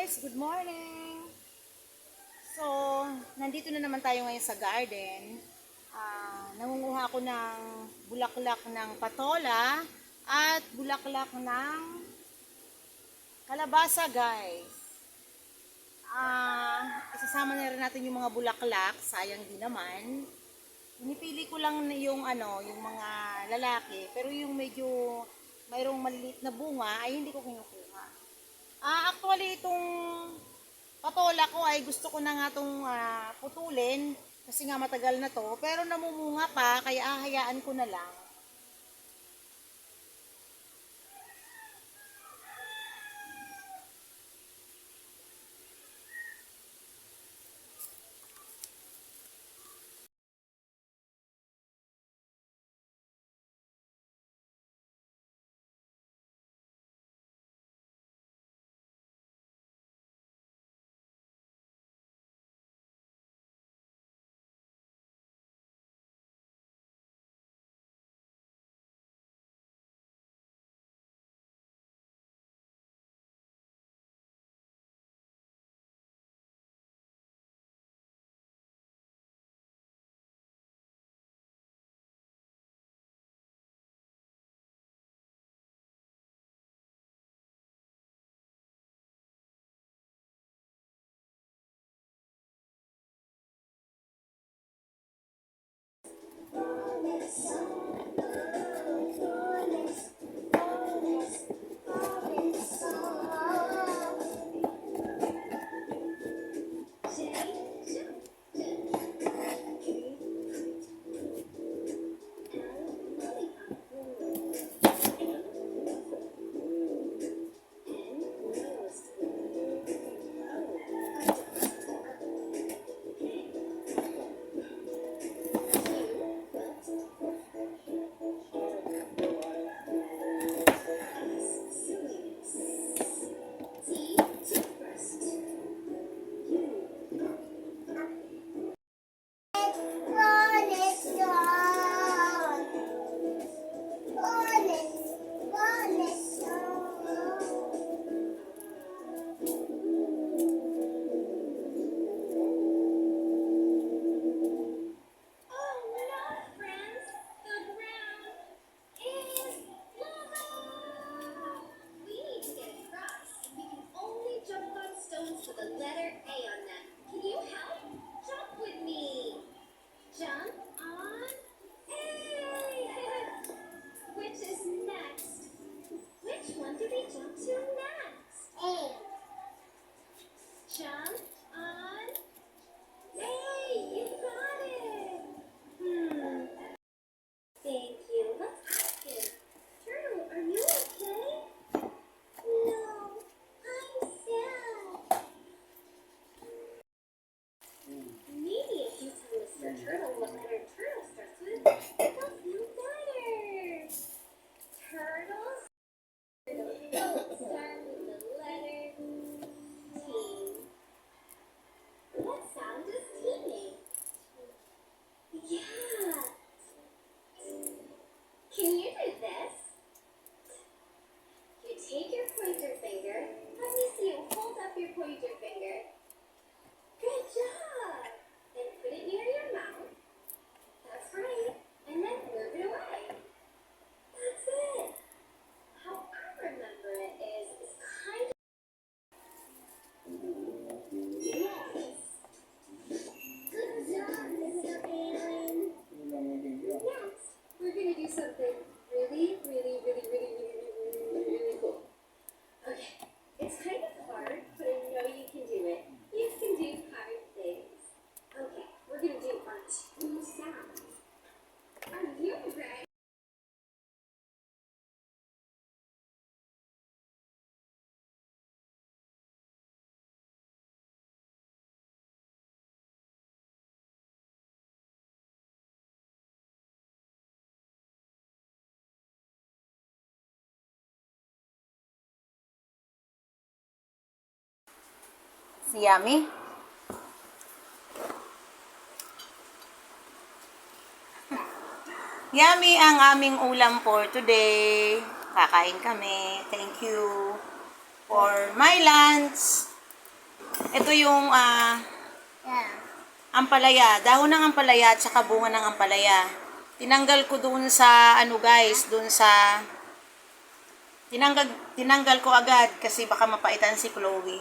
guys! Good morning! So, nandito na naman tayo ngayon sa garden. Nangunguha ako ng bulaklak ng patola at bulaklak ng kalabasa guys. Isasama na rin natin yung mga bulaklak, sayang din naman. Pinipili ko lang yung yung mga lalaki, pero yung medyo mayroong maliliit na bunga ay hindi ko kinukuha. Actually, itong patola ko ay gusto ko na nga itong putulin kasi nga matagal na to. Pero namumunga pa, kaya ahayaan ko na lang. With the letter A on them. Can you help? Jump with me. Jump on A. Which is next? Which one do we jump to next? A. Jump on A. You got it. Thank you. Let's ask him. Turtle, are you okay? No, I'm sad. Maybe if you tell Mr. Turtle what letter turtle starts with, he'll feel better. Turtles start with the letter T. What sound does T make? Yeah. Can you do this? You take your pointer finger. Let me see you hold up your pointer finger. Good job. Then put it near your mouth. That's right. And then move it away. That's it. How I remember it is kind of... Yes. Good job, Mr. Alien. Next, we're going to do something really cool. Okay. It's kind of hard, but I know you can do it. You can do hard things. Okay, we're going to do our two sounds. Are you ready? Si Yummy. Yummy ang aming ulam for today. Kakain kami. Thank you for my lunch. Ito yung Yeah. ampalaya, dahon ng ampalaya at saka bunga ng ampalaya. Tinanggal ko doon sa ano guys, doon sa tinanggal ko agad kasi baka mapaitan si Chloe.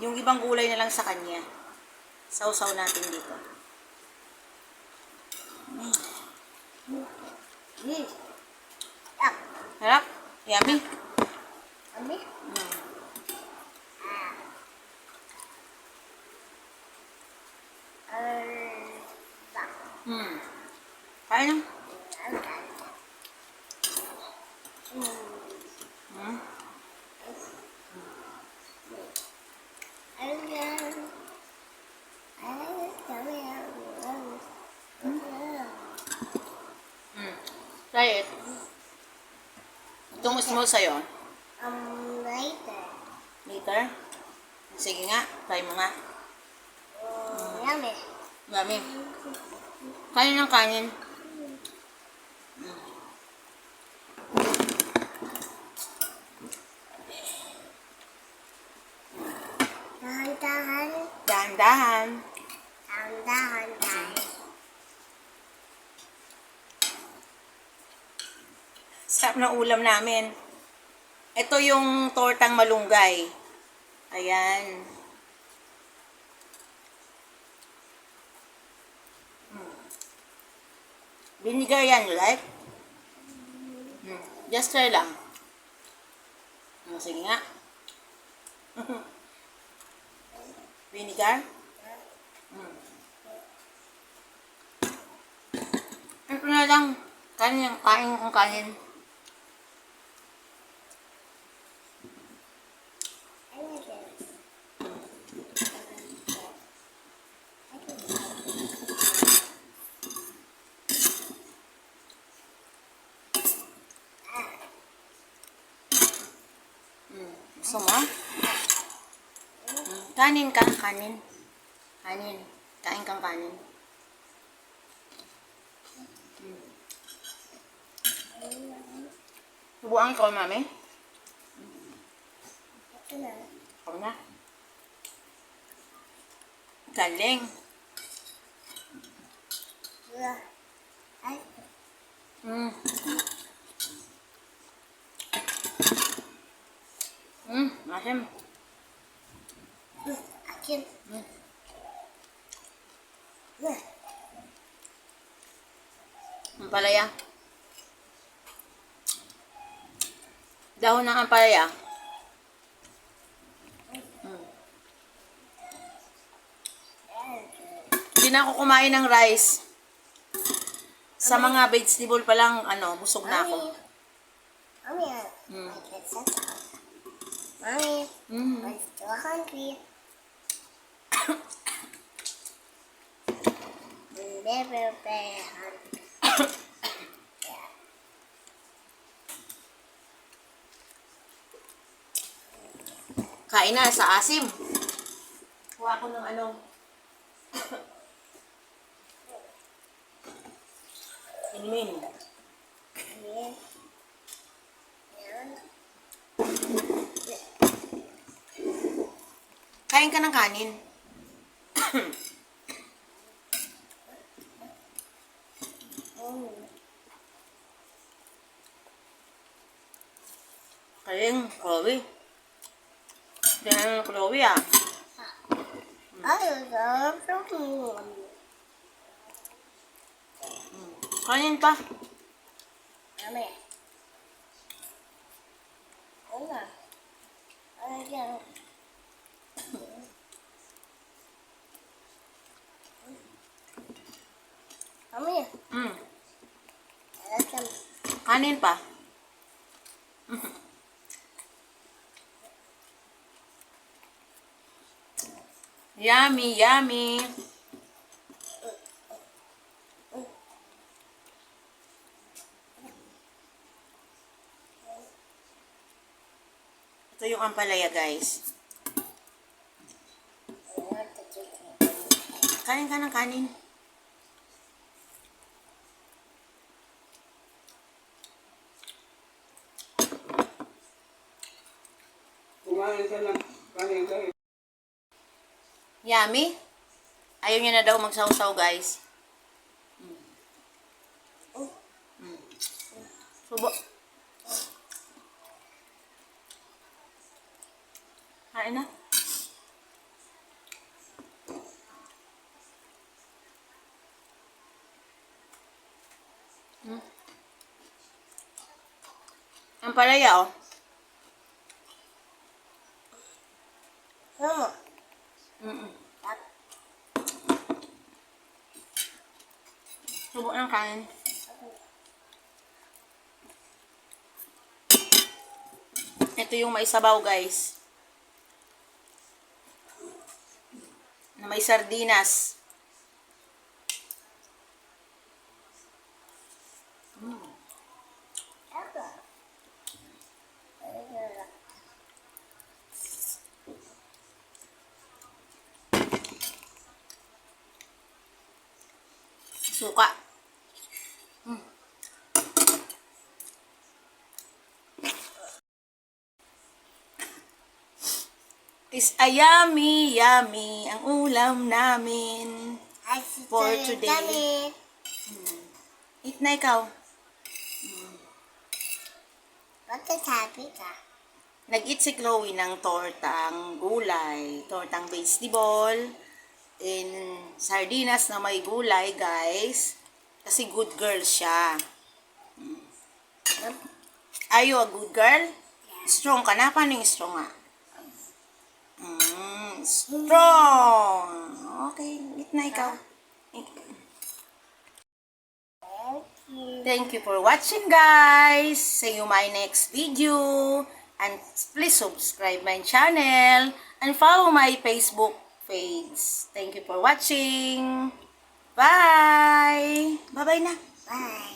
Yung ibang gulay na lang sa kanya. Sausaw natin dito. Ah, Harap? Yummy? kami? Tak. Hmm. Kain lang. Hmm. Hmm. Try it. Itong small sa'yo. Later. Later? Sige nga. Try mo nga. Yummy. Yummy. Kain ng kanin. Dahan-dahan. Dahan-dahan. Dahan-dahan, guys. Sarap ng ulam namin. Ito yung tortang malunggay. Ayan. Vinegar yan, you like? Just try lang. Sige nga. Vinegar? Ito na lang. Kain kong kanin. Gusto mo? Kanin ka, kanin. Kanin. Kain kang kanin. Subuan ko, mami. Ito na. Ako na. Galing. Ay, Masim. akin. Ampalaya. Dahon ng ampalaya. Hindi na ako kumain ng rice. Sa mga vegetable pa lang, busog na ako. Mami, Mami, Mm. I'm still hungry. Never very hungry. Kain na sa asim. Kuha ko ng inumin. Yan. Yan. Kain ka ng kanin. Kain, Chloe. Yan, Chloe ah. I love chocolate. Kanin pa. Mami. Una. Ayan. Mami, ayan. Kanin pa. Yummy, yummy. Ito yung ampalaya, guys. Kanin ka ng kanin. Kumain ka lang. Kanin ka. Yummy. Ayaw niya na daw magsaw-saw, guys. Subo. Kain na. Ang palaya, oh. Subo ng kain. Ito yung may sabaw, guys. Na may sardinas. Suka. Is a yummy, yummy ang ulam namin for today. Eat na ikaw. Bakit happy ka? Nag-eat si Chloe ng tortang gulay, tortang vegetable, in sardinas na may gulay, guys. Kasi good girl siya. Are you a good girl? Strong ka na? Paano yung strong nga? Strong! Okay, eat na ikaw. Thank you for watching, guys. See you my next video. And please subscribe my channel and follow my Facebook page. Thank you for watching. Bye! Bye-bye na. Bye.